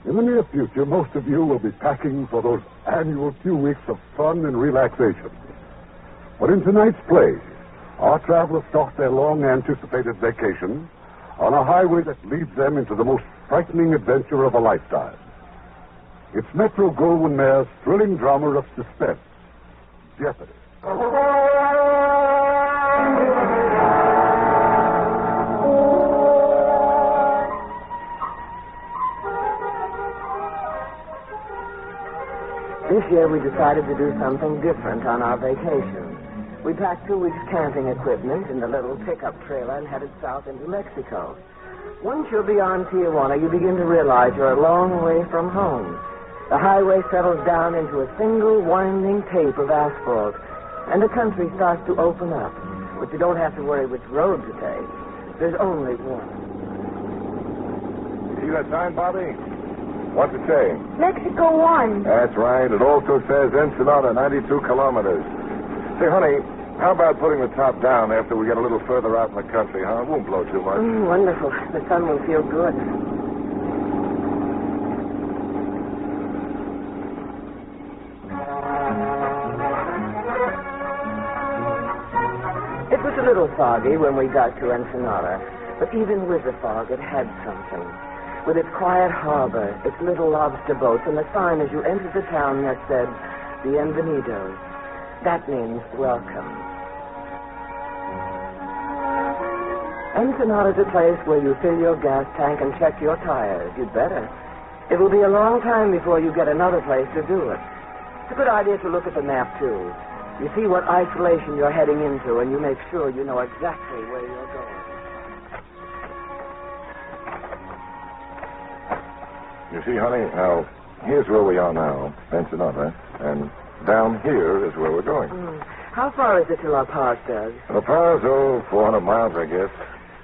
In the near future, most of you will be packing for those annual few weeks of fun and relaxation. But in tonight's play, our travelers start their long-anticipated vacation on a highway that leads them into the most frightening adventure of a lifetime. It's Metro-Goldwyn-Mayer's thrilling drama of suspense, Jeopardy. This year we decided to do something different on our vacation. We packed 2 weeks' camping equipment in the little pickup trailer and headed south into Mexico. Once you're beyond Tijuana, you begin to realize you're a long way from home. The highway settles down into a single winding tape of asphalt, and the country starts to open up. But you don't have to worry which road to take. There's only one. See that sign, Bobby? What's it say? Mexico 1. That's right. It also says Ensenada, 92 kilometers. Say, honey, how about putting the top down after we get a little further out in the country, huh? It won't blow too much. Wonderful. The sun will feel good. It was a little foggy when we got to Ensenada, but even with the fog, it had something. With its quiet harbor, its little lobster boats, and a sign as you entered the town that said, Bienvenidos. That means welcome. Ensenada's a place where you fill your gas tank and check your tires. You'd better. It will be a long time before you get another place to do it. It's a good idea to look at the map, too. You see what isolation you're heading into, and you make sure you know exactly where you're going. You see, honey, now, here's where we are now, Ensenada, and down here is where we're going. How far is it to La Paz, Doug? La Paz, 400 miles, I guess.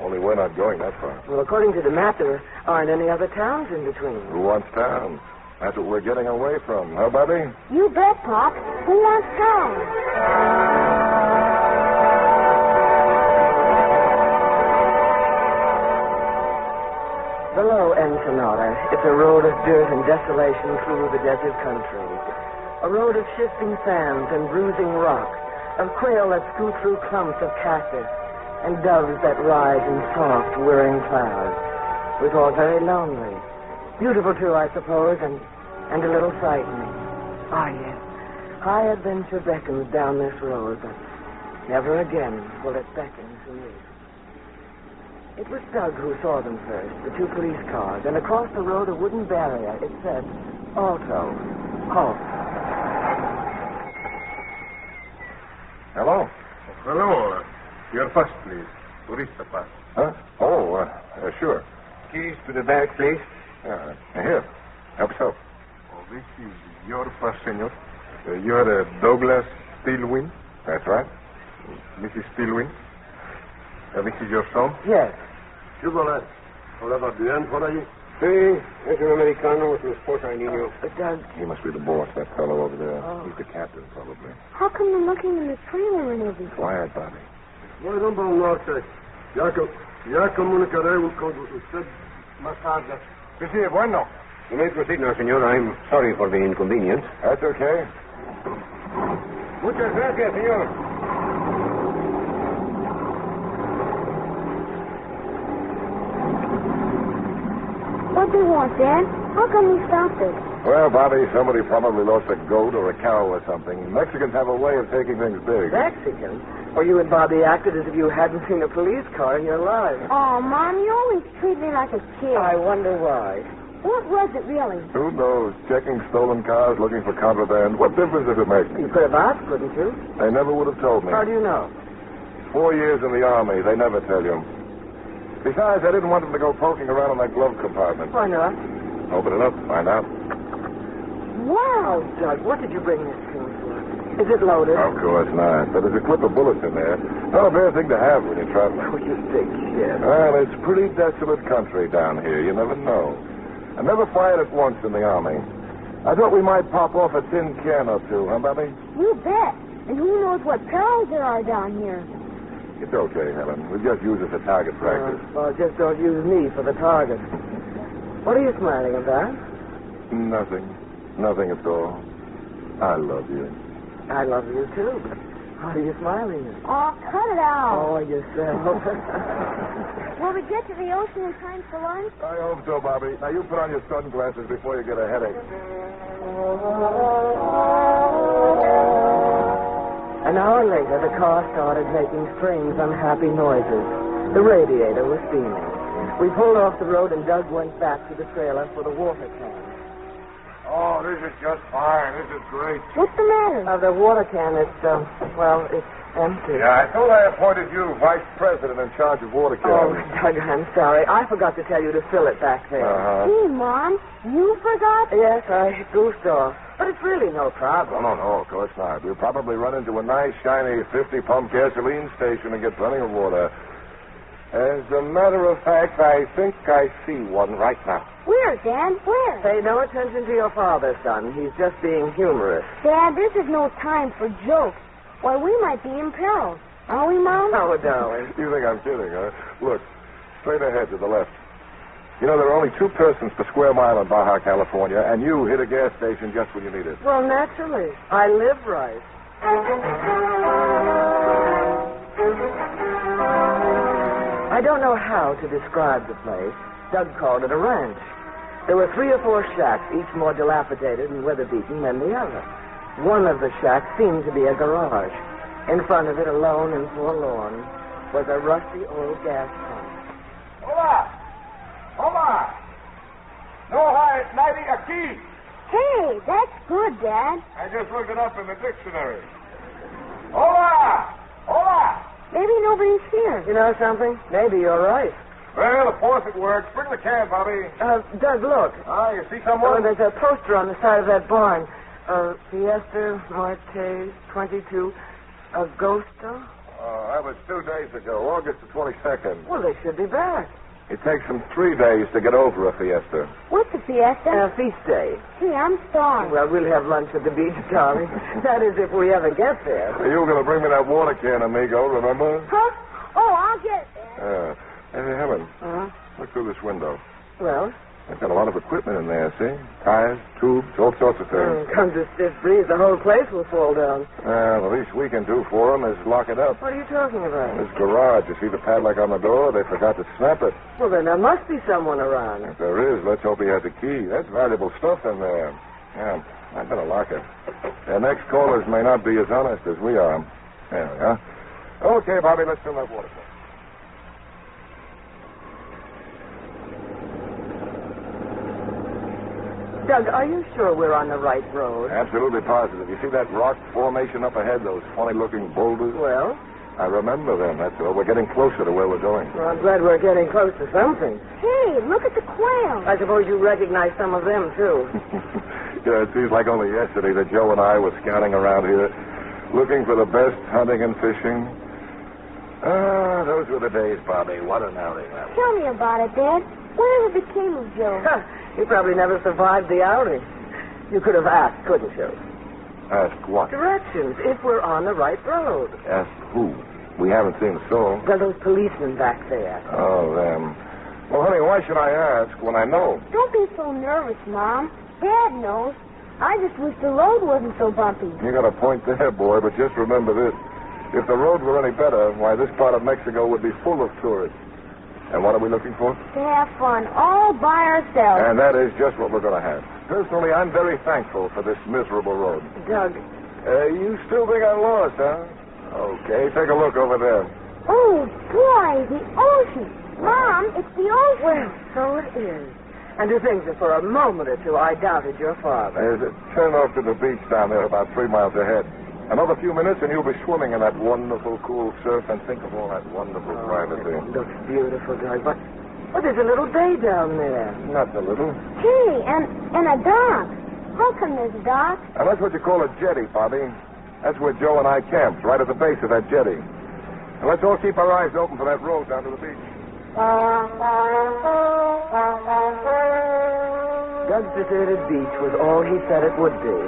Only we're not going that far. Well, according to the map, there aren't any other towns in between. Who wants town? That's what we're getting away from, huh, Bobby? You bet, Pop. Who wants town? Below Ensenada, it's a road of dirt and desolation through the desert country. A road of shifting sands and bruising rocks, of quail that scoot through clumps of cactus, and doves that rise in soft, whirring clouds. It was all very lonely. Beautiful, too, I suppose, and a little frightening. Ah, yes. High adventure beckons down this road, but never again will it beckon to me. It was Doug who saw them first, the 2 police cars, and across the road a wooden barrier. It said, Alto, halt. Hello? Hello. Your pass, please. Tourista pass. Huh? Sure. Keys to the bag, please. Here. Help yourself. Oh, this is your pass, senor. You're Douglas Stilwin. That's right. Mrs. Stilwin. This is your son? Yes. Chevrolet. ¿Hola, va bien por allí? Sí, es un americano with su esposa y niño. But Doug... He must be the boss, that fellow over there. Oh. He's the captain, probably. How come they're looking in the trailer and everything? Quiet, Bobby. Bueno, don Norte. Ya comunicaré con usted más tarde. Sí, bueno. You may proceed now, senor. I'm sorry for the inconvenience. That's okay. Muchas gracias, señor. What do you want, Dad? How come we stopped it? Well, Bobby, somebody probably lost a goat or a cow or something. Mexicans have a way of taking things big. Mexican? Well, you and Bobby acted as if you hadn't seen a police car in your life. Oh, Mom, you always treat me like a kid. I wonder why. What was it, really? Who knows? Checking stolen cars, looking for contraband. What difference does it make? You could have asked, couldn't you? They never would have told me. How do you know? 4 years in the Army. They never tell you. Besides, I didn't want them to go poking around in that glove compartment. Why not? Open it up, find out. Wow, Doug, what did you bring this thing for? Is it loaded? Of course not. But there's a clip of bullets in there. Not a bad thing to have when you're traveling. Oh, you big kid. Well, it's pretty desolate country down here. You never know. I never fired at once in the Army. I thought we might pop off a tin can or two, huh, Bobby? You bet. And who knows what perils there are down here. It's okay, Helen. We'll just use it for target practice. Well, just don't use me for the target. What are you smiling about? Nothing. Nothing at all. I love you. I love you, too. But how are you smiling at? Oh, cut it out. Oh, yourself. Will we get to the ocean in time for lunch? I hope so, Bobby. Now, you put on your sunglasses before you get a headache. An hour later, the car started making strange, unhappy noises. The radiator was steaming. We pulled off the road, and Doug went back to the trailer for the water can. Oh, this is just fine. This is great. What's the matter? The water can, it's empty. Yeah, I thought I appointed you vice president in charge of water Oh, cans. Doug, I'm sorry. I forgot to tell you to fill it back there. Gee, Mom, you forgot? Yes, I goofed off. But it's really no problem. No, of course not. We'll probably run into a nice, shiny 50-pump gasoline station and get plenty of water. As a matter of fact, I think I see one right now. Where, Dad? Where? Pay no attention to your father, son. He's just being humorous. Dad, this is no time for jokes. Why, we might be in peril. Are we, Mom? Oh, darling. You think I'm kidding, huh? Look, straight ahead to the left. You know, there are only 2 persons per square mile in Baja, California, and you hit a gas station just when you need it. Well, naturally. I live right. I don't know how to describe the place. Doug called it a ranch. There were 3 or 4 shacks, each more dilapidated and weather-beaten than the other. One of the shacks seemed to be a garage. In front of it, alone and forlorn, was a rusty old gas pump. Hola! No hay nadie aquí. Hey, that's good, Dad. I just looked it up in the dictionary. Hola! Maybe nobody's here. You know something? Maybe you're right. Well, of course it works. Bring the can, Bobby. Doug, look. You see someone? There's a poster on the side of that barn. Fiesta Marte 22 Agosto. That was 2 days ago, August the 22nd. Well, they should be back. It takes them 3 days to get over a fiesta. What's a fiesta? Feast day. Gee, I'm starved. Well, we'll have lunch at the beach, darling. That is, if we ever get there. You were going to bring me that water can, amigo, remember? Huh? Oh, I'll get it, Dad. Hey, Helen, Uh-huh. look through this window. Well, They've got a lot of equipment in there, see? Tires, tubes, all sorts of things. comes a stiff breeze, the whole place will fall down. The least we can do for them is lock it up. What are you talking about? This garage, you see the padlock on the door? They forgot to snap it. Well, then there must be someone around. If there is, let's hope he has a key. That's valuable stuff in there. Yeah, I better lock it. Their next callers may not be as honest as we are. There we are. Okay, Bobby, let's fill that water. Doug, are you sure we're on the right road? Absolutely positive. You see that rock formation up ahead, those funny-looking boulders? Well? I remember them, that's all. We're getting closer to where we're going. Well, I'm glad we're getting close to something. Hey, look at the quail. I suppose you recognize some of them, too. Yeah, it seems like only yesterday that Joe and I were scouting around here, looking for the best hunting and fishing. Those were the days, Bobby. What an outing that was. Tell me about it, Dad. Whatever became of Joe? You probably never survived the outing. You could have asked, couldn't you? Ask what? Directions, if we're on the right road. Ask who? We haven't seen a soul. Those policemen back there. Oh, them. Well, honey, why should I ask when I know? Don't be so nervous, Mom. Dad knows. I just wish the road wasn't so bumpy. You got a point there, boy, but just remember this. If the road were any better, why, this part of Mexico would be full of tourists. And what are we looking for? To have fun all by ourselves. And that is just what we're going to have. Personally, I'm very thankful for this miserable road. Doug. You still think I'm lost, huh? Okay, take a look over there. Oh, boy, the ocean. Mom, it's the ocean. Well, so it is. And to think that for a moment or two I doubted your father. Turn off to the beach down there about 3 miles ahead. Another few minutes and you'll be swimming in that wonderful, cool surf and think of all that wonderful privacy. It looks beautiful, Doug, but there's a little bay down there. Not a little. Gee, and a dock. How come there's a dock? And that's what you call a jetty, Bobby. That's where Joe and I camped, right at the base of that jetty. And let's all keep our eyes open for that road down to the beach. Doug's deserted beach was all he said it would be.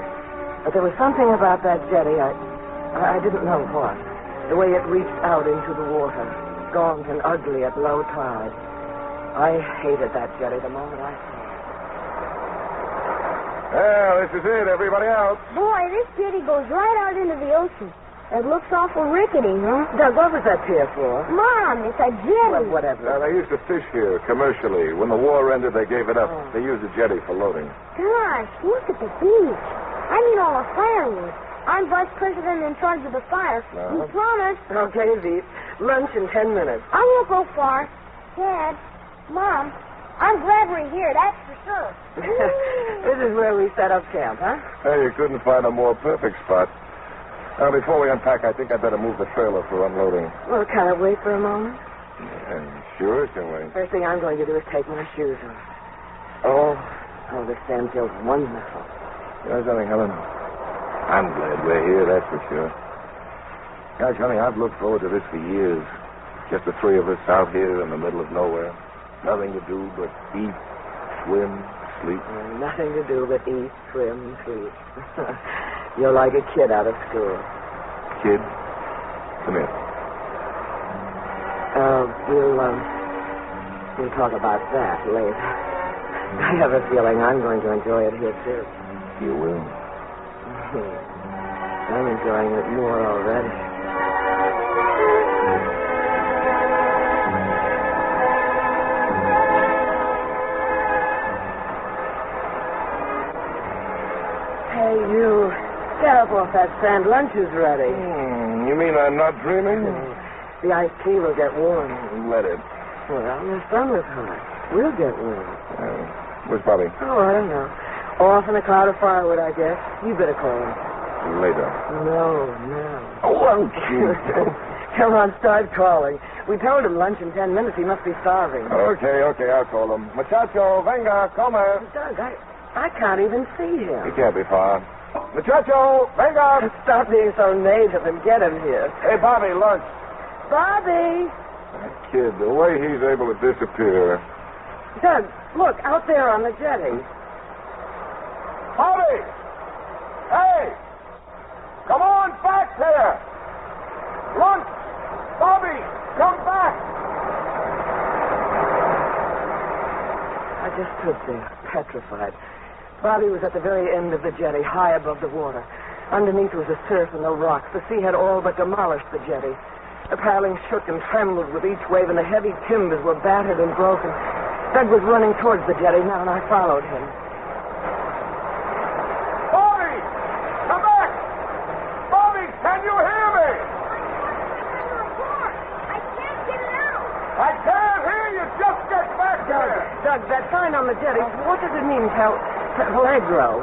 But there was something about that jetty, I didn't know what. The way it reached out into the water, gaunt and ugly at low tide. I hated that jetty the moment I saw it. Well, this is it. Everybody out. Boy, this jetty goes right out into the ocean. It looks awful rickety, huh? Doug, what was that pier for? Mom, it's a jetty. Well, whatever. They used to fish here commercially. When the war ended, they gave it up. Oh. They used the jetty for loading. Gosh, look at the beach. I need all the firewood. I'm vice president in charge of the fire. You promised. Okay, Veep. Lunch in 10 minutes. I won't go far. Dad, Mom, I'm glad we're here, that's for sure. This is where we set up camp, huh? Hey, you couldn't find a more perfect spot. Now, before we unpack, I think I'd better move the trailer for unloading. Well, can I wait for a moment? Sure, can wait. First thing I'm going to do is take my shoes off. Oh, this sand feels wonderful. There's nothing, Helen. I'm glad we're here, that's for sure. Gosh, honey, I've looked forward to this for years. Just the three of us out here in the middle of nowhere. Nothing to do but eat, swim, sleep. Nothing to do but eat, swim, sleep. You're like a kid out of school. Kid, come here. We'll talk about that later. I have a feeling I'm going to enjoy it here, too. You will. I'm enjoying it more already. Hey, you. Get up off that sand. Lunch is ready. You mean I'm not dreaming? The iced tea will get warm. Let it. Well, the sun was hot. We'll get warm. Where's Bobby? Oh, I don't know. Off in a cloud of firewood, I guess. You better call him. Later. No. Oh, won't you? Come on, start calling. We told him lunch in 10 minutes. He must be starving. Okay, I'll call him. Muchacho, venga, come. Doug, I can't even see him. He can't be far. Muchacho, venga. Stop being so native and get him here. Hey, Bobby, lunch. Bobby! That kid, the way he's able to disappear. Doug, look, out there on the jetty. Bobby! Hey! Come on back here! Lunch! Bobby, come back! I just stood there, petrified. Bobby was at the very end of the jetty, high above the water. Underneath was the surf and the rocks. The sea had all but demolished the jetty. The paling shook and trembled with each wave, and the heavy timbers were battered and broken. Doug was running towards the jetty now, and I followed him. Bobby! Come back! Bobby, can you hear me? I can't get it out. I can't hear you. Just get back there. Doug, that sign on the jetty, what does it mean, Allegro?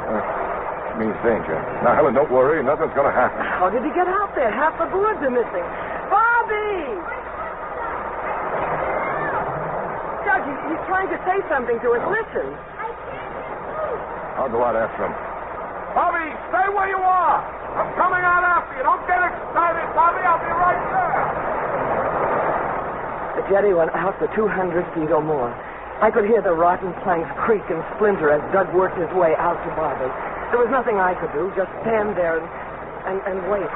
Means danger. Now, Helen, don't worry. Nothing's going to happen. How did he get out there? Half the boards are missing. Bobby! Doug, he's trying to say something to us. Listen. I'll go out after him. Bobby, stay where you are. I'm coming out after you. Don't get excited, Bobby. I'll be right there. The jetty went out for 200 feet or more. I could hear the rotten planks creak and splinter as Doug worked his way out to Bobby. There was nothing I could do, just stand there and wait.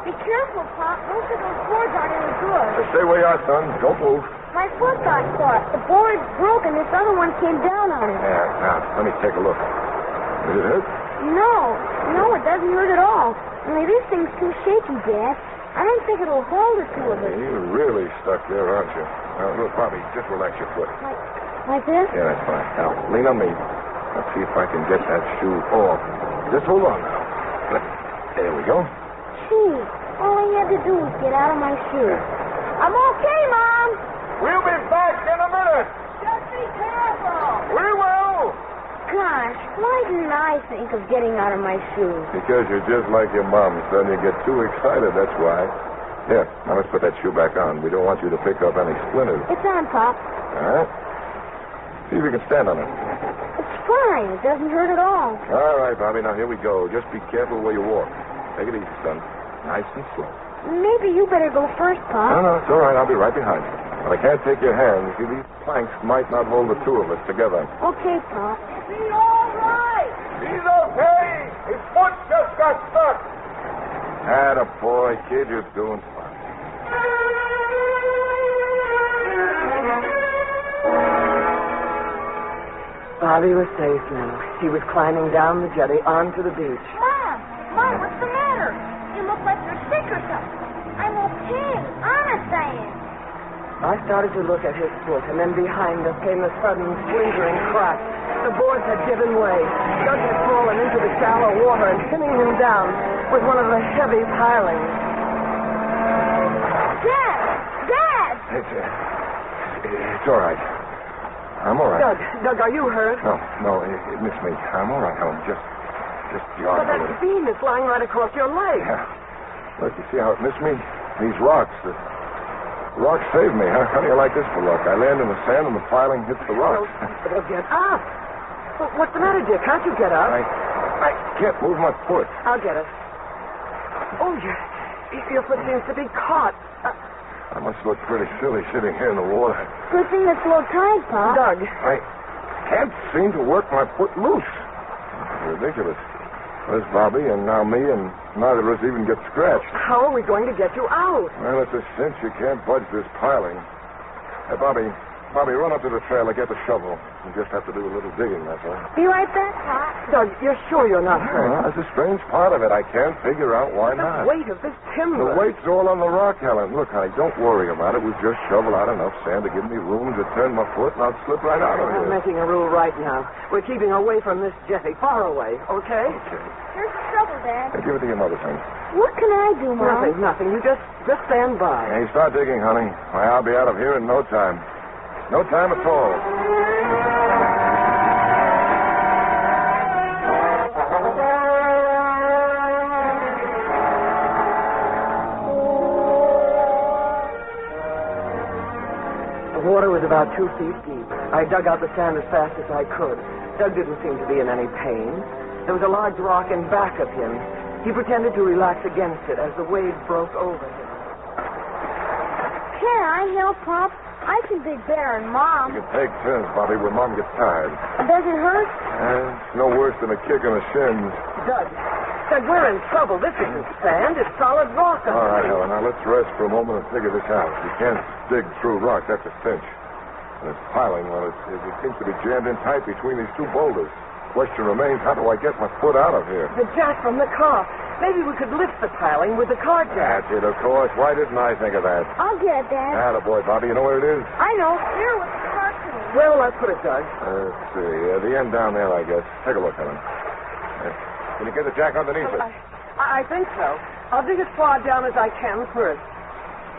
Be careful, Pop. Most of those boards aren't any good. Just stay where you are, son. Don't move. My foot got caught. The board's broken. This other one came down on it. Yeah, now, let me take a look. Did it hurt? No, it doesn't hurt at all. Only this thing's too shaky, Dad. I don't think it'll hold the two of us. You're really stuck there, aren't you? Now, look, Bobby, just relax your foot. Like this? Yeah, that's fine. Now, lean on me. Let's see if I can get that shoe off. Just hold on now. There we go. Gee, all I had to do was get out of my shoes. I'm okay, Mom. We'll be back in a minute. Just be careful. We will. Gosh, why didn't I think of getting out of my shoes? Because you're just like your mom, son. You get too excited, that's why. Here, now let's put that shoe back on. We don't want you to pick up any splinters. It's on, Pop. All right. See if you can stand on it. It's fine. It doesn't hurt at all. All right, Bobby. Now, here we go. Just be careful where you walk. Take it easy, son. Nice and slow. Maybe you better go first, Pop. No, it's all right. I'll be right behind you. But I can't take your hand. You see, these planks might not hold the two of us together. Okay, Pop. Is he all right? He's okay. His foot just got stuck. Attaboy, kid. You're doing fine. Bobby was safe now. He was climbing down the jetty onto the beach. Mom, what's the matter? You look like you're sick or something. I'm okay. Honest, I am. I started to look at his foot, and then behind us came a sudden splintering crack. The boards had given way. Doug had fallen into the shallow water, and pinning him down was one of the heavy pilings. Dad! It's all right. I'm all right. Doug, are you hurt? No, it missed me. I'm all right, Helen. Just jarred But that a little. beam is lying right across your leg. Yeah. Look, you see how it missed me? These rocks. The rocks saved me. How do you like this for luck? I land in the sand and the piling hits the rocks. Well, get up. What's the matter, dear? Can't you get up? I can't move my foot. I'll get it. Oh, your foot seems to be caught. I must look pretty silly sitting here in the water. Good thing it's low tide, Pop. Doug. I can't seem to work my foot loose. It's ridiculous. There's Bobby and now me, and neither of us even get scratched. How are we going to get you out? Well, it's a cinch you can't budge this piling. Hey, Bobby, run up to the trailer, get the shovel. You just have to do a little digging, that's all. Be right back, Pop. Doug, you're sure you're not hurt? Well, that's a strange part of it. I can't figure out why The not. weight of this timber. The weight's all on the rock, Helen. Look, honey, don't worry about it. We'll just shovel out enough sand to give me room to turn my foot, and I'll slip right out of I'm here. making a rule right now. We're keeping away from this jetty, far away, okay? Okay. Here's the shovel, Dad. Hey, give it to your mother, son. What can I do, Mom? Nothing. You just stand by. Hey, start digging, honey. Why, I'll be out of here in no time. No time at all. The water was about 2 feet deep. I dug out the sand as fast as I could. Doug didn't seem to be in any pain. There was a large rock in back of him. He pretended to relax against it as the wave broke over him. Can I help, Pop? I can dig better than Mom. You can take turns, Bobby, when Mom gets tired. Does it hurt? It's no worse than a kick in the shins. Doug, we're in trouble. This isn't sand. It's solid rock. All right, Helen, now let's rest for a moment and figure this out. You can't dig through rock. That's a cinch. And this piling, well, it seems to be jammed in tight between these two boulders. Question remains, how do I get my foot out of here? The jack from the car. Maybe we could lift the piling with the car jack. That's it, of course. Why didn't I think of that? I'll get it, Dad. Attaboy, Bobby. You know where it is? I know. Here with the cartoon. Well, let's put it, Doug. Let's see. The end down there, I guess. Take a look, Helen. Can you get the jack underneath it? I think so. I'll dig as far down as I can first.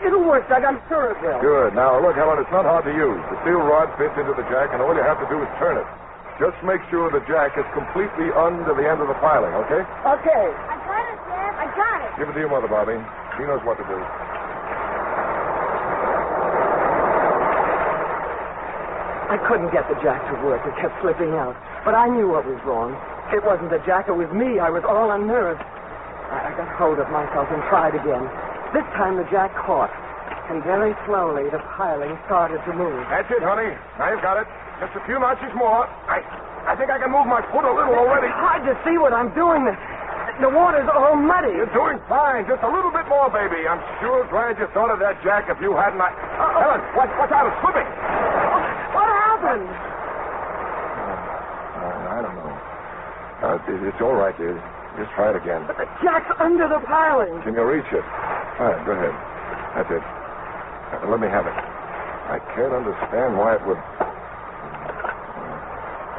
It'll work, Doug. I'm sure it will. Good. Now, look, Helen, it's not hard to use. The steel rod fits into the jack, and all you have to do is turn it. Just make sure the jack is completely under the end of the piling, okay? Okay. I got it, Dad. I got it. Give it to your mother, Bobby. She knows what to do. I couldn't get the jack to work. It kept slipping out. But I knew what was wrong. It wasn't the jack. It was me. I was all unnerved. I got hold of myself and tried again. This time the jack caught. And very slowly the piling started to move. That's it, honey. Now you've got it. Just a few notches more. I think I can move my foot a little already. It's hard to see what I'm doing. The water's all muddy. You're doing fine. Just a little bit more, baby. I'm sure glad you thought of that, Jack. If you hadn't, Helen, watch out. It's slipping. What happened? I don't know. It's all right, dear. Just try it again. But the jack's under the piling. Can you reach it? All right, go ahead. That's it. Let me have it. I can't understand why it would...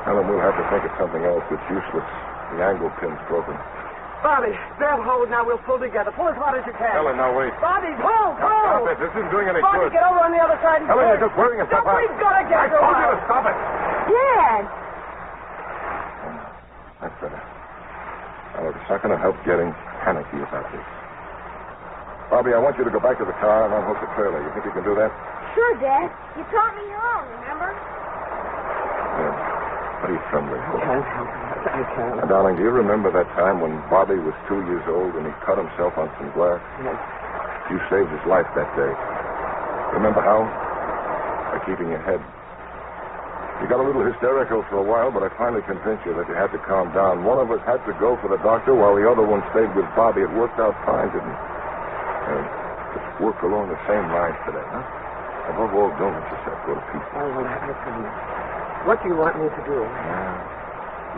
Helen, we'll have to think of something else. It's useless. The angle pin's broken. Bobby, grab hold now. We'll pull together. Pull as hard as you can. Helen, now wait. Bobby, pull. Stop it. This isn't doing any Bobby, good. get over on the other side. Helen, you're just wearing yourself out. We've got to get I told you to stop it. Dad. That's better. Now, it's not going to help getting panicky about this. Bobby, I want you to go back to the car and unhook the trailer. You think you can do that? Sure, Dad. You taught me young, remember? Yeah. What are you trembling for? I can't. Now, darling, do you remember that time when Bobby was 2 years old and he cut himself on some glass? Yes. You saved his life that day. Remember how? By keeping your head. You got a little hysterical for a while, but I finally convinced you that you had to calm down. One of us had to go for the doctor while the other one stayed with Bobby. It worked out fine, didn't it? Just work along the same lines today, huh? Above all, don't let yourself go to pieces. I promise. What do you want me to do?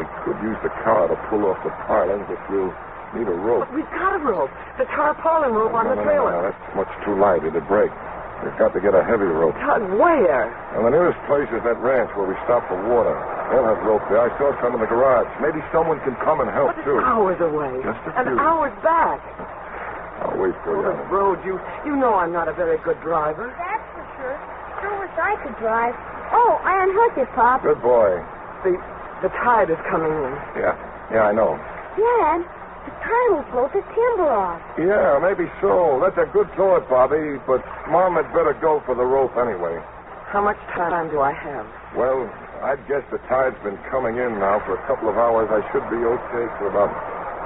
We could use the car to pull off the piling, but we'll need a rope. But we've got a rope. The tarpaulin rope on the trailer. No, that's much too light. It'd break. We've got to get a heavy rope. Doug, where? And the nearest place is that ranch where we stop for water. They'll have rope there. I saw some in the garage. Maybe someone can come and help, But it's too. hours away. Just a An few. hour's back. I'll wait for you. This road, you know I'm not a very good driver. That's for sure. Sure wish I could drive. Oh, I unhooked it, Pop. Good boy. The tide is coming in. Yeah, I know. Dad, the tide will float the timber off. Yeah, maybe so. That's a good thought, Bobby, but Mom had better go for the rope anyway. How much time do I have? Well, I'd guess the tide's been coming in now for a couple of hours. I should be okay for about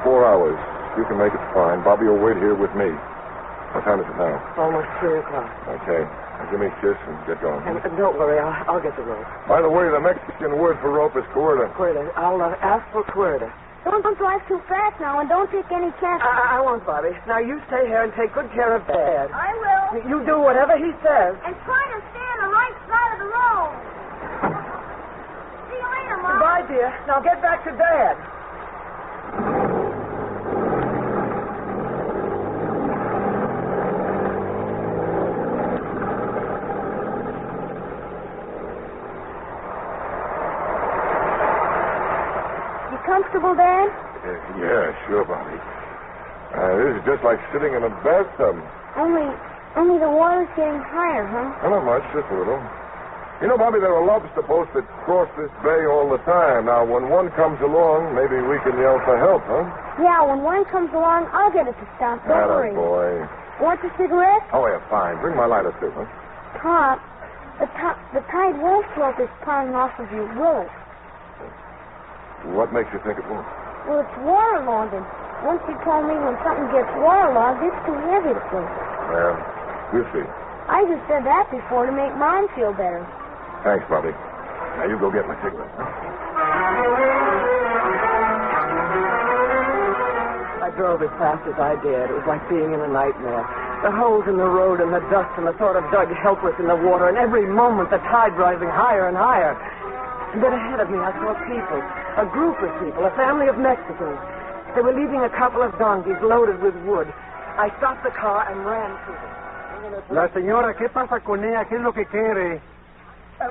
4 hours. You can make it fine. Bobby will wait here with me. What time is it now? Almost 3 o'clock. Okay. Now give me a kiss and get going. And don't worry, I'll get the rope. By the way, the Mexican word for rope is cuerda. Cuerda. I'll ask for cuerda. Don't drive too fast now, and don't take any chances. I won't, Bobby. Now, you stay here and take good care of Dad. I will. You do whatever he says. And try to stay on the right side of the road. See you later, Mom. Goodbye, dear. Now get back to Dad. Comfortable, Dad? Yeah, sure, Bobby. This is just like sitting in a bathtub. Only the water's getting higher, huh? Well, not much, just a little. You know, Bobby, there are lobster boats that cross this bay all the time. Now, when one comes along, maybe we can yell for help, huh? Yeah, when one comes along, I'll get it to stop. Don't worry. Boy. Want a cigarette? Oh, yeah, fine. Bring my lighter, too, huh? Pop, the tide won't float this piling off of you, will it? What makes you think it won't? Well, it's waterlogged, and once you told me when something gets waterlogged, it's too heavy to float. Well, we'll see. I just said that before to make Mom feel better. Thanks, Bobby. Now, you go get my cigarette, huh? I drove as fast as I did. It was like being in a nightmare. The holes in the road and the dust and the thought of Doug helpless in the water, and every moment the tide rising higher and higher. And then ahead of me I saw people, a group of people, a family of Mexicans. They were leading a couple of donkeys loaded with wood. I stopped the car and ran to them. La señora, ¿qué pasa con ella? ¿Qué es lo que quiere?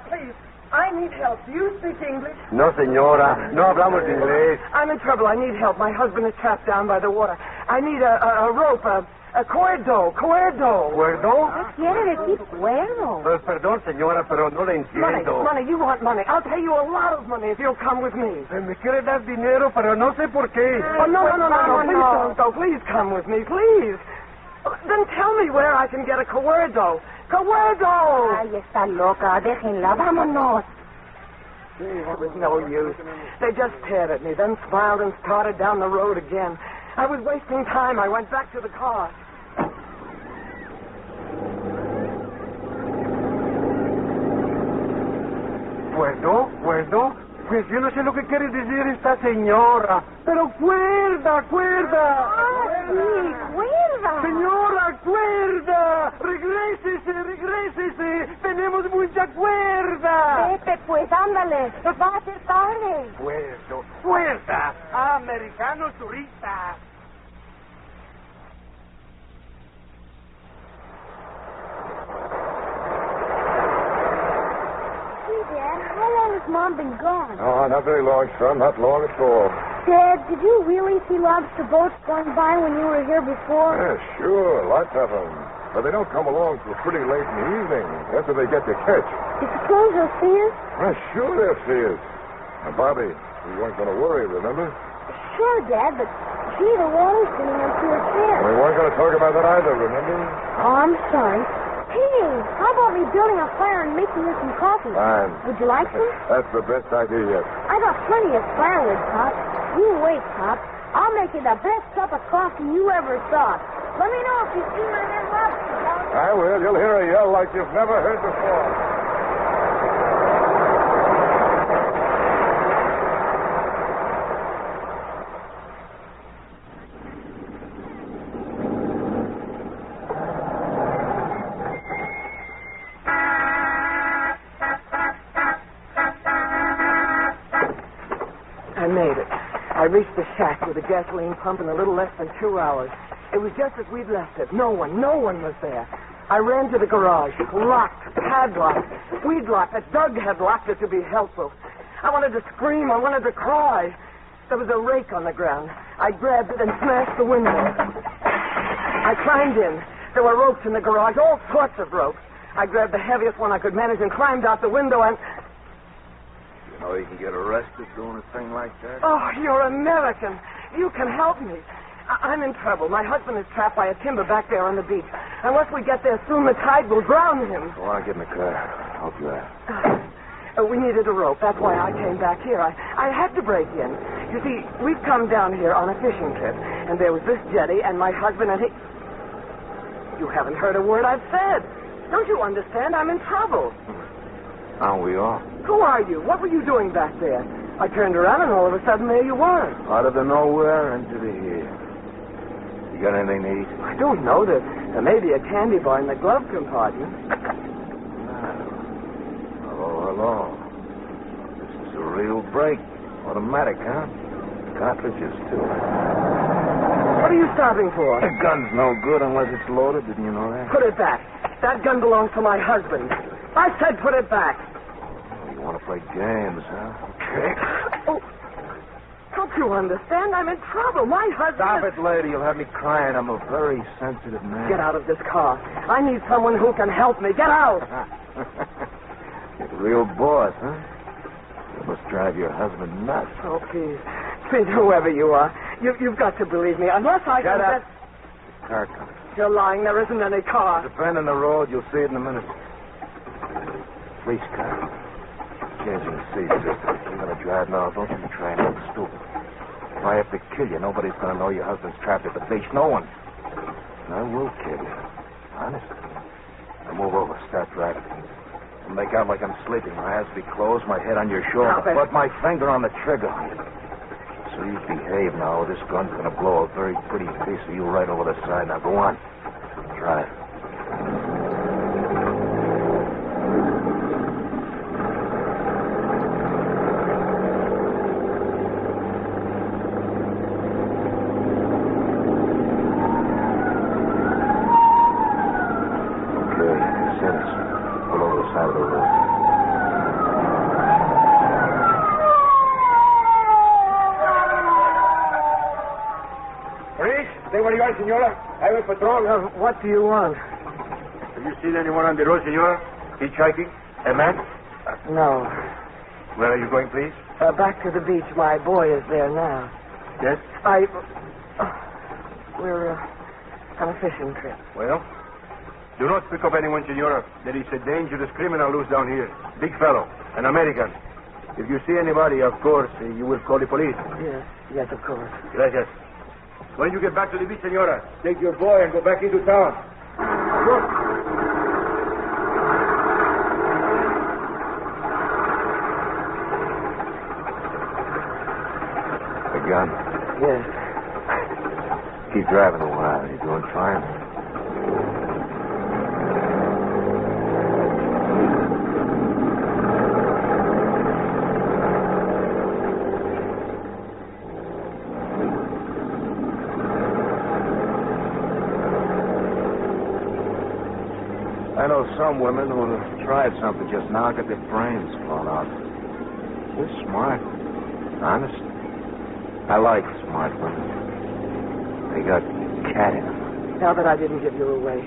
Please, I need help. Do you speak English? No, señora, no hablamos inglés. I'm in trouble. I need help. My husband is trapped down by the water. I need a rope, a cuerdo. ¿Cuerdo? ¿Qué quiere decir cuerdo? Perdón, señora, pero no le entiendo. Money. You want money. I'll pay you a lot of money if you'll come with me. Me quiere dar dinero, pero no sé por qué. Oh, no. Please don't go. Please come with me, please. Then tell me where I can get a cuerdo. Cuerdo! Ay, está loca. Déjenla. Vámonos. It was no use. They just stared at me, then smiled and started down the road again. I was wasting time. I went back to the car. ¿Cuerdo? Pues yo no sé lo que quiere decir esta señora. Pero cuerda. Ah, sí, cuerda. Señora, cuerda. Regrésese. Tenemos mucha cuerda. Vete, pues, ándale. Va a ser tarde. Cuerda. Americanos turistas. Mom been gone? Oh, not very long, son. Not long at all. Dad, did you really see lobster boats going by when you were here before? Yeah, sure. Lots of them. But they don't come along till pretty late in the evening, after they get their catch. You suppose they'll see us? Well, sure they'll see us. Now, Bobby, we weren't going to worry, remember? Sure, Dad, but gee, the water's getting up to your chair. We weren't going to talk about that either, remember? Oh, I'm sorry. Hey, how about me building a fire and making you some coffee? Fine. Would you like some? That's the best idea yet. I got plenty of firewood, Pop. You wait, Pop. I'll make you the best cup of coffee you ever saw. Let me know if you see my man lobster. I will. You'll hear a yell like you've never heard before. I made it. I reached the shack with a gasoline pump in a little less than 2 hours. It was just as we'd left it. No one was there. I ran to the garage, locked, padlocked. We'd locked it. Doug had locked it to be helpful. I wanted to scream. I wanted to cry. There was a rake on the ground. I grabbed it and smashed the window. I climbed in. There were ropes in the garage, all sorts of ropes. I grabbed the heaviest one I could manage and climbed out the window and... You know you can get arrested doing a thing like that? Oh, you're American. You can help me. I'm in trouble. My husband is trapped by a timber back there on the beach. Unless we get there soon, the tide will drown him. Go on, get in the car. I'll help you out. We needed a rope. That's why I came back here. I had to break in. You see, we've come down here on a fishing trip, and there was this jetty, and my husband and he... You haven't heard a word I've said. Don't you understand? I'm in trouble. Aren't we all? Who are you? What were you doing back there? I turned around, and all of a sudden, there you were. Out of the nowhere into the here. You got anything to eat? I don't know. There may be a candy bar in the glove compartment. Hello. This is a real break. Automatic, huh? Cartridges, too. What are you stopping for? The gun's no good unless it's loaded. Didn't you know that? Put it back. That gun belongs to my husband. I said put it back. Oh, you want to play games, huh? Okay. Oh, don't you understand? I'm in trouble. My husband... Stop it, lady. You'll have me crying. I'm a very sensitive man. Get out of this car. I need someone who can help me. Get out. You're the real boss, huh? You must drive your husband nuts. Oh, please. Please, whoever you are, you've got to believe me. Unless I Shut can... up. Car coming. You're lying. There isn't any car. There's a bend in the road. You'll see it in a minute. Police car. Changing the seat, sister. You're going to drive now. Don't you try and look stupid. If I have to kill you, nobody's going to know your husband's trapped at the beach. No one. And I will kill you. Honest. Now move over. Start driving. I'll make out like I'm sleeping. My eyes be closed, my head on your shoulder. Put my finger on the trigger. So you behave now. This gun's going to blow a very pretty piece of you right over the side. Now go on. Drive. Senora, I have a patrol. What do you want? Have you seen anyone on the road, senora? Hitchhiking? A man? No. Where are you going, please? Back to the beach. My boy is there now. Yes? We're on a fishing trip. Well, do not pick up anyone, senora. There is a dangerous criminal loose down here. Big fellow. An American. If you see anybody, of course, you will call the police. Yes, of course. Gracias. When you get back to the beach, senora, take your boy and go back into town. Look. The gun? Yes. Keep driving a while. You're doing fine. I know some women who would have tried something just now, get their brains blown out. They're smart. Honest. I like smart women. They got cat in them. Now that I didn't give you away,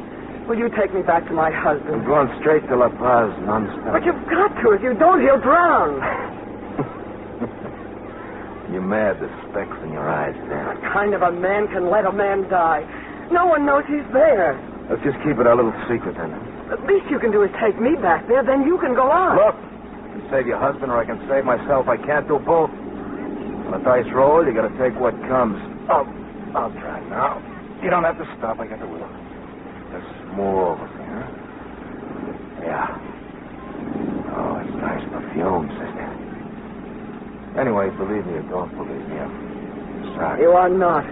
will you take me back to my husband? I'm going straight to La Paz, non-stop. But you've got to. If you don't, he'll drown. You're mad. The specks in your eyes, Dan. What kind of a man can let a man die? No one knows he's there. Let's just keep it a little secret, then. The least you can do is take me back there, then you can go on. Look, I can save your husband or I can save myself. I can't do both. On a dice roll, you got to take what comes. Oh, I'll try now. You don't have to stop. I got the wheel. Just move over me, huh? Yeah. Oh, it's nice perfume, sister. Anyway, believe me or don't believe me, I'm sorry. You are not.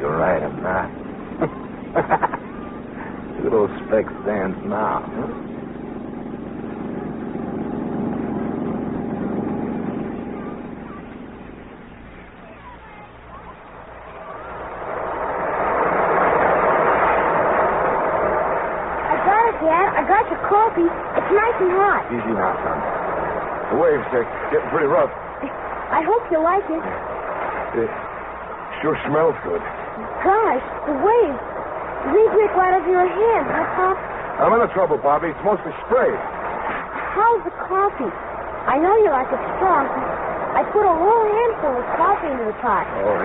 You're right, I'm not. Look at those specks stands now, huh? Easy now, son. The waves, they're getting pretty rough. I hope you like it. It sure smells good. Gosh, the waves. They drip right over your head, huh, Pop? I'm in trouble, Bobby. It's mostly spray. How's the coffee? I know you like it strong. I put a whole handful of coffee into the pot. Oh,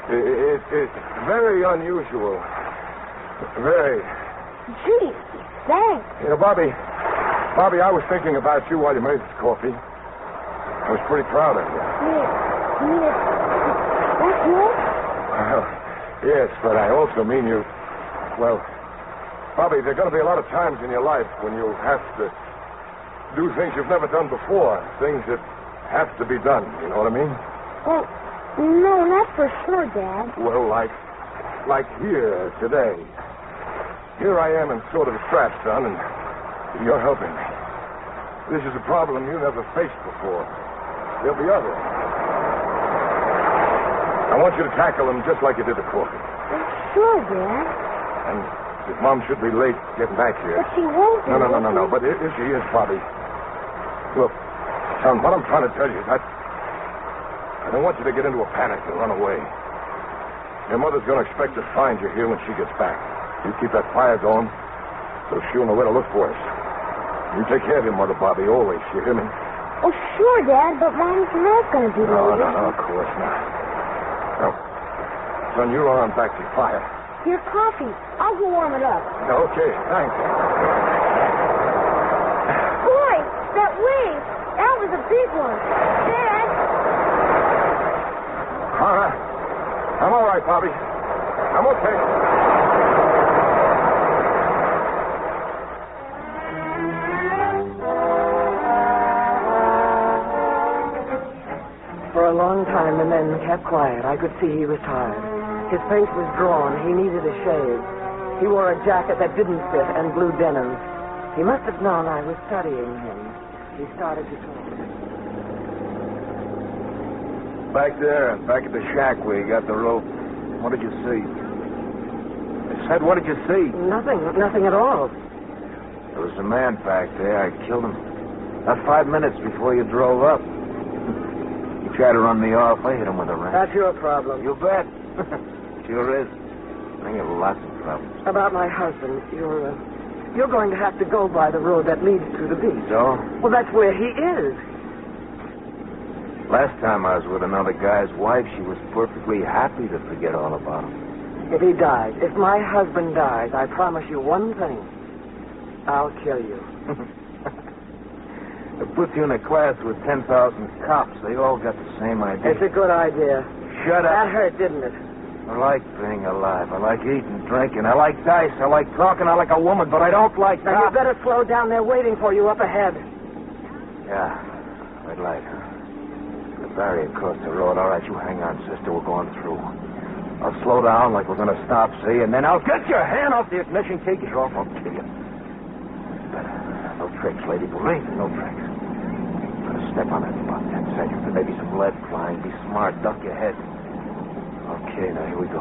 it's very unusual. Very. Gee, thanks. You know, Bobby, I was thinking about you while you made this coffee. I was pretty proud of you. You mean that's yours? Well, yes, but I also mean you. Well, Bobby, there are going to be a lot of times in your life when you have to do things you've never done before. Things that have to be done. You know what I mean? Well, no, not for sure, Dad. Well, like here today. Here I am in sort of a trap, son, and you're helping me. This is a problem you never faced before. There'll be others. I want you to tackle them just like you did the coffee. Sure, Dad. And if Mom should be late getting back here... But she won't be. No. But here she is, Bobby. Look, son, what I'm trying to tell you is I don't want you to get into a panic and run away. Your mother's going to expect to find you here when she gets back. You keep that fire going so she'll know where to look for us. You take care of your mother, Bobby, always. You hear me? Oh, sure, Dad, but Mom's not going to be late. No, of course not. No. Son, you run on back to your fire. Your coffee. I'll go warm it up. Okay, thanks. Boy, that wave. That was a big one. Dad. All right. I'm all right, Bobby. I'm okay. For a long time, the men kept quiet. I could see he was tired. His face was drawn. He needed a shave. He wore a jacket that didn't fit and blue denims. He must have known I was studying him. He started to talk. Back there, back at the shack where you got the rope. What did you see? I said, what did you see? Nothing at all. There was a man back there. I killed him. Not 5 minutes before you drove up. He tried to run me off. I hit him with a wrench. That's your problem. You bet. Sure is. I have lots of problems. About my husband, you're going to have to go by the road that leads to the beach. So? Well, that's where he is. Last time I was with another guy's wife, she was perfectly happy to forget all about him. If he dies, if my husband dies, I promise you one thing. I'll kill you. It puts you in a class with 10,000 cops. They all got the same idea. It's a good idea. Shut up. That hurt, didn't it? I like being alive. I like eating, drinking. I like dice. I like talking. I like a woman, but I don't like Now, you cops. better slow down. They're waiting for you up ahead. Yeah, red light, huh? The barrier across the road. All right, you hang on, sister. We're going through. I'll slow down like we're going to stop, see? And then I'll get your hand off the ignition key. Get off, I'll kill you. No tricks, lady. Believe me, no tricks. Gonna step on it in about 10 seconds. There may be some lead flying. Be smart. Duck your head. Okay, now here we go.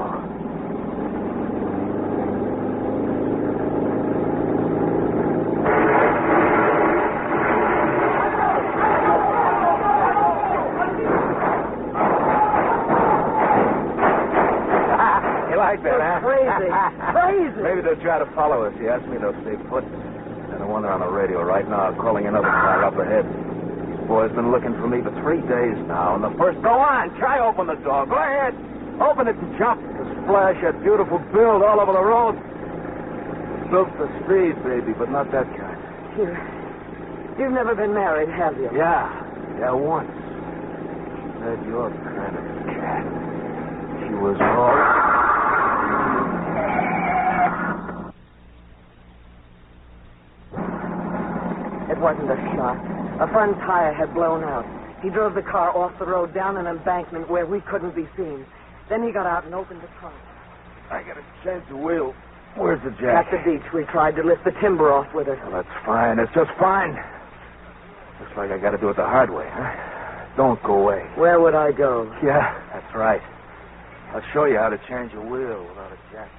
You like that, huh? Crazy. Maybe they'll try to follow us. He asked me they'll stay put. And the one they're on the radio right now calling another car up ahead. These boys been looking for me for 3 days now. And the first... Go on, try open the door. Go ahead. Open it and jump. To splash that beautiful build all over the road. Built for speed, baby, but not that kind. You've never been married, have you? Yeah, once. Said you're kind of cat. She was all... It wasn't a shot. A front tire had blown out. He drove the car off the road down an embankment where we couldn't be seen. Then he got out and opened the trunk. I got to change the wheel. Where's the jack? At the beach, we tried to lift the timber off with it. Well, that's fine. It's just fine. Looks like I got to do it the hard way, huh? Don't go away. Where would I go? Yeah, that's right. I'll show you how to change a wheel without a jack.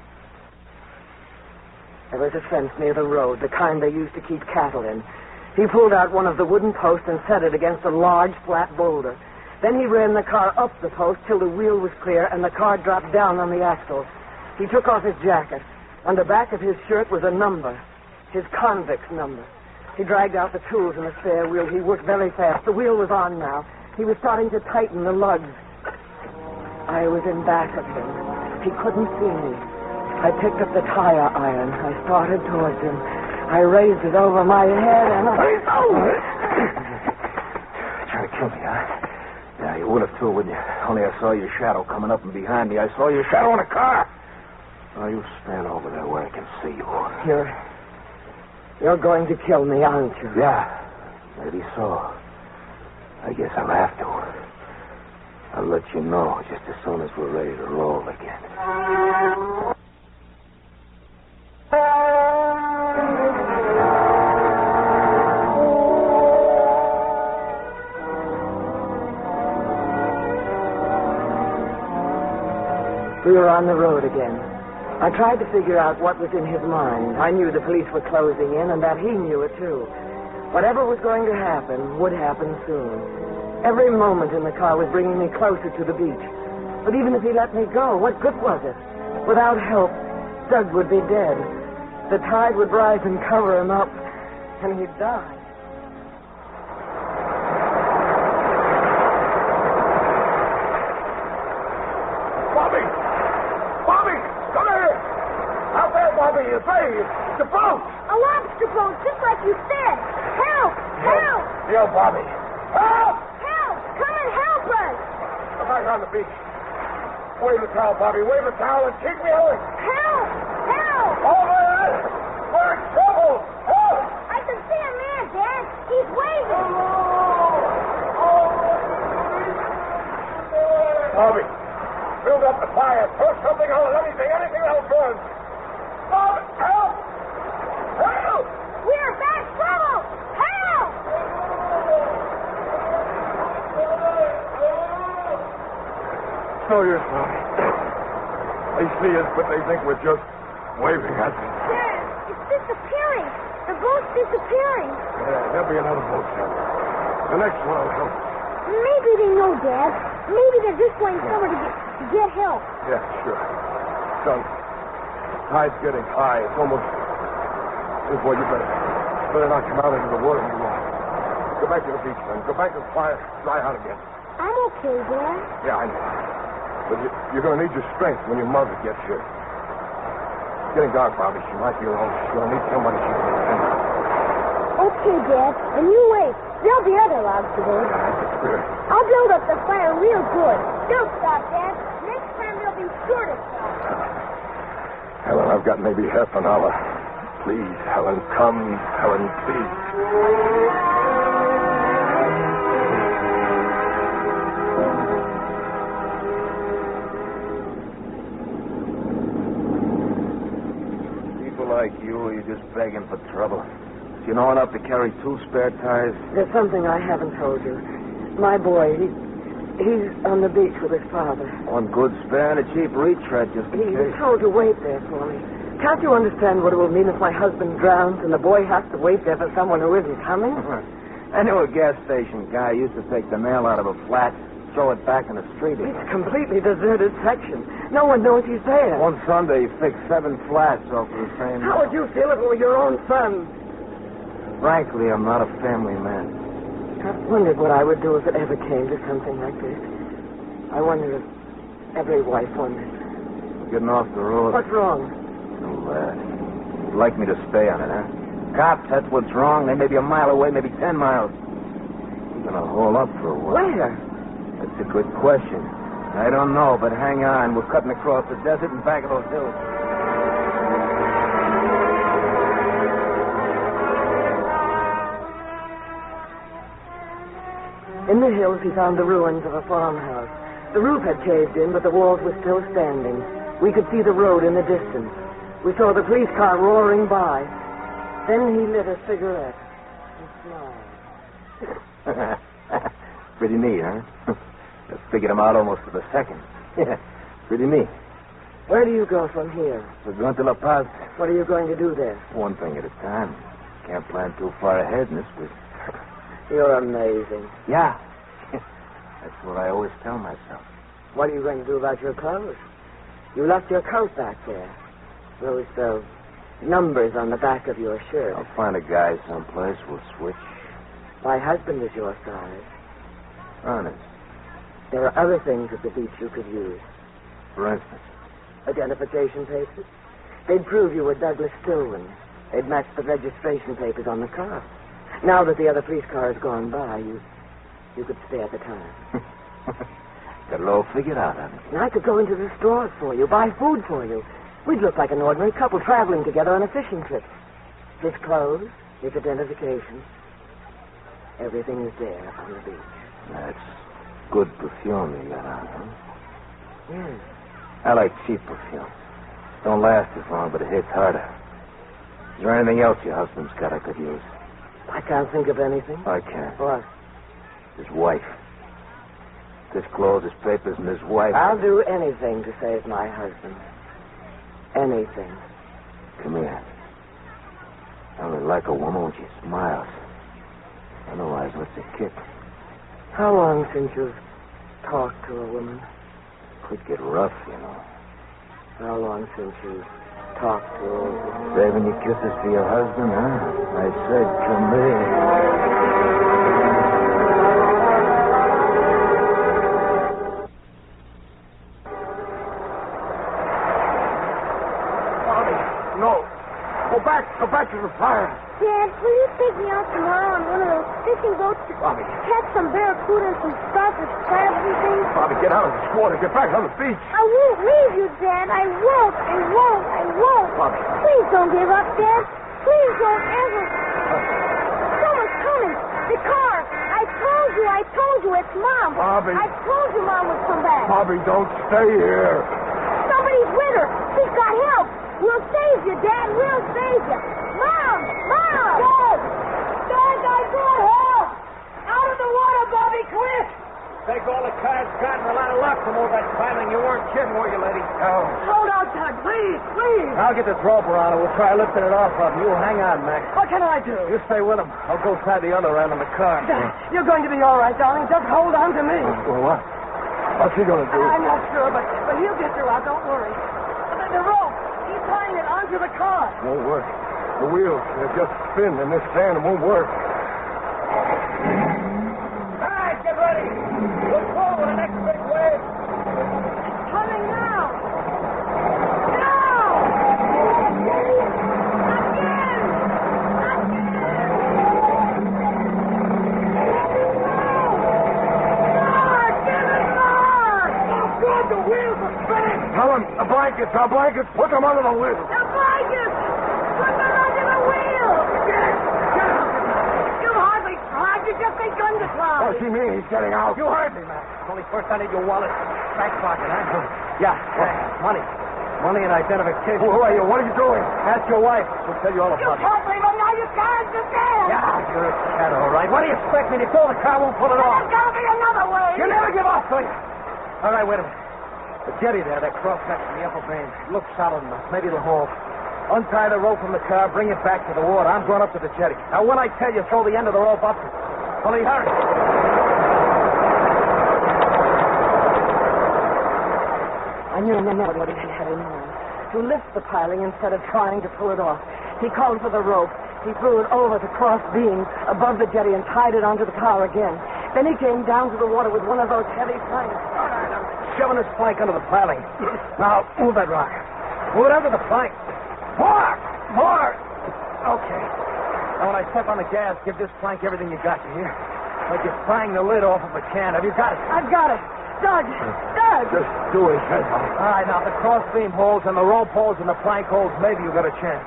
There was a fence near the road, the kind they used to keep cattle in. He pulled out one of the wooden posts and set it against a large, flat boulder. Then he ran the car up the post till the wheel was clear and the car dropped down on the axle. He took off his jacket. On the back of his shirt was a number, his convict's number. He dragged out the tools in the spare wheel. He worked very fast. The wheel was on now. He was starting to tighten the lugs. I was in back of him. He couldn't see me. I picked up the tire iron. I started towards him. I raised it over my head and Trying to kill me, huh? Yeah, you would have too, wouldn't you? Only I saw your shadow coming up and behind me. I saw your shadow in a car. Oh, you stand over there where I can see you. You're going to kill me, aren't you? Yeah, maybe so. I guess I'll have to. I'll let you know just as soon as we're ready to roll again. We were on the road again. I tried to figure out what was in his mind. I knew the police were closing in and that he knew it, too. Whatever was going to happen would happen soon. Every moment in the car was bringing me closer to the beach. But even if he let me go, what good was it? Without help, Doug would be dead. The tide would rise and cover him up, and he'd die. Bobby! Bobby! Come here! Out there, Bobby! It's the boat! A lobster boat, just like you said. Help! Help! Yo, Bobby! Help! Help! Come and help us! I'm back on the beach. Wave the towel, Bobby. Wave the towel and keep me going. Help! Help! Over there! We're in trouble! Help! I can see a man, Dad. He's waving. Bobby, build up the fire. Throw something on it. Anything else burns. Bobby, help! Help! We're back trouble! Help! It's no use, Bobby. They see us, but they think we're just waving at them. Dad, it's disappearing. The boat's disappearing. Yeah, there'll be another boat somewhere. The next one will help. Maybe they know, Dad. Maybe they're just going somewhere to get help. Yeah, sure. Son, tide's getting high. It's almost... Boy, you better not come out into the water anymore. Go back to the beach, son. Go back to the fire. Dry out again. I'm okay, Dad. Yeah, I know. But you're going to need your strength when your mother gets here. It's getting dark, Bobby. She might be alone. She's going to need somebody she can depend on. Okay, Dad. And you wait. There'll be other lobster boats. That's clear. I'll build up the fire real good. Don't stop, Dad. Next time they'll be sure to stop. Helen, I've got maybe half an hour. Please, Helen, come. Helen, please. People like you, are you just begging for trouble? Do you know enough to carry 2 spare tires? There's something I haven't told you. My boy, he's on the beach with his father. 1 good spare and a cheap retread, just in He was case. told to wait there for me. Can't you understand what it will mean if my husband drowns and the boy has to wait there for someone who isn't coming? I knew a gas station guy used to take the mail out of a flat, throw it back in the street. It's a completely deserted section. No one knows he's there. One Sunday, he fixed 7 flats off of the same... How would you feel if it were your own son? Frankly, I'm not a family man. I've wondered what I would do if it ever came to something like this. I wonder if every wife wonders. Getting off the road. What's wrong? You'd like me to stay on it, huh? Cops, that's what's wrong. They may be a mile away, maybe 10 miles. We're going to hole up for a while. Where? That's a good question. I don't know, but hang on. We're cutting across the desert and back of those hills. In the hills, he found the ruins of a farmhouse. The roof had caved in, but the walls were still standing. We could see the road in the distance. We saw the police car roaring by. Then he lit a cigarette and smiled. Pretty neat, huh? I figured him out almost to the second. Pretty neat. Where do you go from here? We're going to La Paz. What are you going to do there? One thing at a time. Can't plan too far ahead in this business. You're amazing. Yeah. That's what I always tell myself. What are you going to do about your clothes? You left your coat back there. Those numbers on the back of your shirt. I'll find a guy someplace. We'll switch. My husband is your size. Honest. There are other things at the beach you could use. For instance? Identification papers. They'd prove you were Douglas Stilwin. They'd match the registration papers on the car. Now that the other police car has gone by, you could stay at the time. Got it all figured out, haven't you? And I could go into the stores for you, buy food for you. We'd look like an ordinary couple traveling together on a fishing trip. His clothes, his identification, everything is there on the beach. That's good perfume you got on, huh? Yes. I like cheap perfume. Don't last as long, but it hits harder. Is there anything else your husband's got I could use? I can't think of anything. I can. What? His wife. His clothes, his papers, and his wife. I'll do anything to save my husband. Anything. Come here. I only like a woman when she smiles. Otherwise, what's a kick? How long since you've talked to a woman? Could get rough, you know. How long since you've talked to a woman? Saving your kisses for your husband, huh? I said, come here. Go back to the fire. Dad, will you take me out tomorrow on one of those fishing boats to Bobby. catch some barracuda and some starfish, crabs and things? Bobby, get out of this water. Get back on the beach. I won't leave you, Dad. I won't. I won't. I won't. Bobby. Please don't give up, Dad. Please don't ever. Someone's coming. The car. I told you, it's Mom. Bobby. I told you Mom would come back. Bobby, don't stay here. Somebody's with her. She's got help. We'll save you, Dad. We'll save you. Mom! Mom! Dad! Dad, I got help! Out of the water, Bobby, quick! Take all the cars got and a lot of luck from all that piling. You weren't kidding, were you, lady? Oh. Hold on, Doug, please, please. I'll get this rope around and we'll try lifting it off of him. You hang on, Max. What can I do? You stay with him. I'll go tie the other end of the car. Doug, you're going to be all right, darling. Just hold on to me. Well, what? What's he going to do? I'm not sure, but he'll get you out. Don't worry. The rope. He's tying it onto the car. Won't work. The wheels, they're just spin in this sand. It won't work. All right, get ready. Look forward the next big wave. Coming now! Now! Again! More! Give it more! Oh, God, the wheels are spinning. Helen, the blankets, our blankets. Put them under the wheels. The blankets! Put them under the wheel! You hardly tried. You just begun to try. What's he mean? He's getting out. You heard me, Max. Only first I need your wallet. Back pocket, huh? Yeah, money. Money and identification. Who are you? What are you doing? Ask your wife. She'll tell you all You about it. can't leave him now. You can't. You can't. Yeah, you're a cat, all right. What do you expect me to do? The car won't pull it off. There's got to be another way. You never give up, will you? All right, wait a minute. The jetty there, that cross section, the upper beam, looks solid enough. Maybe it'll hold. Untie the rope from the car, bring it back to the water. I'm going up to the jetty. Now, when I tell you, throw the end of the rope up. Only hurry. I knew never what he had in mind. To lift the piling instead of trying to pull it off. He called for the rope. He threw it over the cross beam above the jetty and tied it onto the car again. Then he came down to the water with one of those heavy planks. All right, I'm shoving this plank under the piling. Now, move that rock. Move it under the plank. More! More! Okay. Now, when I step on the gas, give this plank everything you got, you hear? Like you're prying the lid off of a can. Have you got it? I've got it. Doug! Doug! Just do as said. All right, now, if the cross beam holds and the rope holds and the plank holds, maybe you got a chance.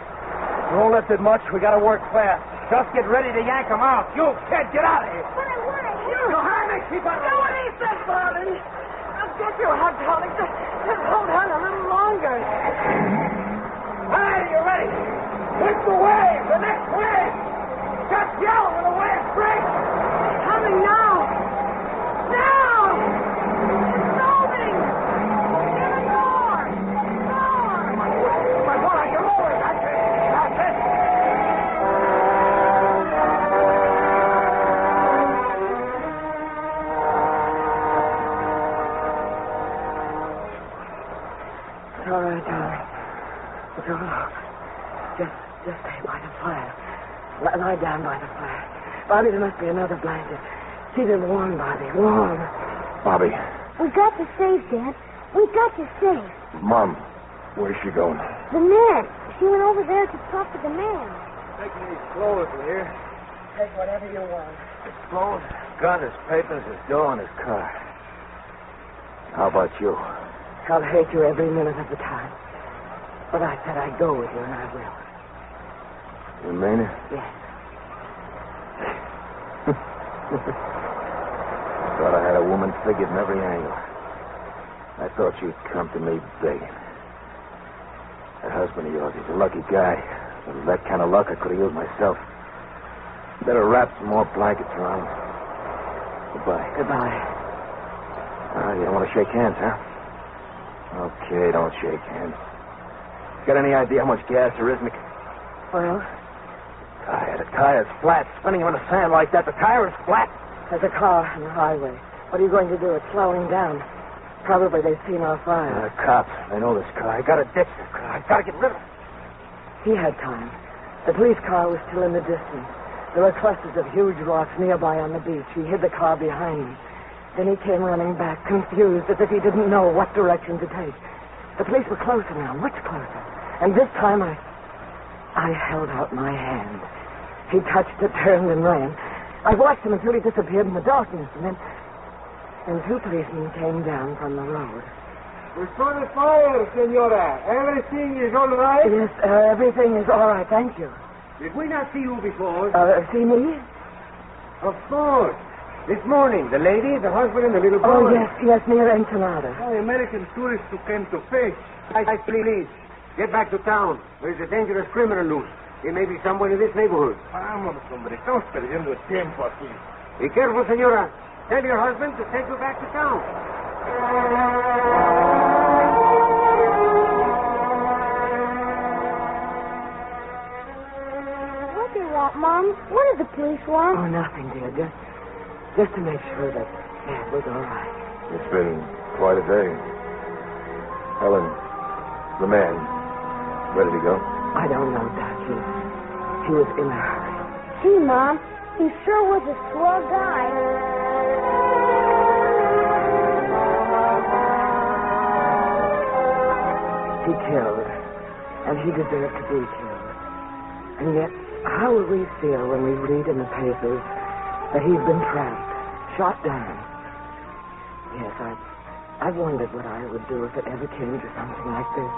You won't lift it much. We got to work fast. Just get ready to yank him out. You, kid, get out of here. But I want to You, Harry, keep on. Do what he said, Bobby. I'll get you out, darling. Just hold on a little longer. Hey, you ready? Hit the wave, the next wave. Just yell when the wave breaks. It's coming now. Now! It's moving. Give it more. More. My boy, I can roll it. That's it. It's all right, darling. It's all right. Just stay by the fire. Lie down by the fire. Bobby, there must be another blanket. Keep it warm, Bobby. Warm. Bobby. We got to save, Dad. We got to save. Mom, where's she going? The man. She went over there to talk to the man. Taking these clothes here. Take whatever you want. His clothes, gun, his papers, his dough, and his car. How about you? I'll hate you every minute of the time. But I said I'd go with you, and I will. You mean it? Yes. Thought I had a woman figured in every angle. I thought she'd come to me begging. That husband of yours, he's a lucky guy. With that kind of luck, I could have used myself. Better wrap some more blankets around him. Goodbye. Goodbye. You don't want to shake hands, huh? Okay, don't shake hands. Got any idea how much gas there is in the... Well? The tire's flat. Spinning on the sand like that, the tire is flat. There's a car on the highway. What are you going to do? It's slowing down. Probably they've seen our fire. The cops, they know this car. I got to ditch the car. I got to get rid of it. He had time. The police car was still in the distance. There were clusters of huge rocks nearby on the beach. He hid the car behind me. Then he came running back, confused, as if he didn't know what direction to take. The police were closer now, much closer. And this time I held out my hand. He touched it, turned, and ran. I watched him until he disappeared in the darkness, and then two policemen came down from the road. We saw the fire, Senora. Everything is all right? Yes, everything is all right, thank you. Did we not see you before? See me? Of course. This morning, the lady, the husband, and the little boy. Oh, yes, near Ensenada. The American tourists who came to fish. Please, get back to town. There's a dangerous criminal loose. He may be somewhere in this neighborhood. Vamos, hombre. Estamos perdiendo el tiempo aquí. Be careful, Senora. Tell your husband to take you back to town. What do you want, Mom? What does the police want? Oh, nothing, dear. Just to make sure that Dad was all right. It's been quite a day. Helen, the man, where did he go? I don't know, Doc. He was in a hurry. Gee, Mom, he sure was a swell guy. He killed, and he deserved to be killed. And yet, how will we feel when we read in the papers that he's been trapped, shot down? Yes, I've wondered what I would do if it ever came to something like this.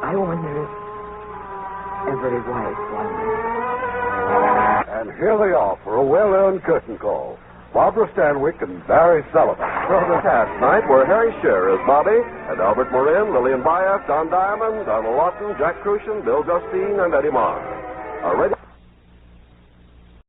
I wonder if every wife wonders. And here they are for a well-earned curtain call. Barbara Stanwyck and Barry Sullivan. From the cast tonight were Harry Shearer as Bobby, and Albert Morin, Lillian Baez, Don Diamond, Donald Lawton, Jack Crucian, Bill Justine, and Eddie Marr.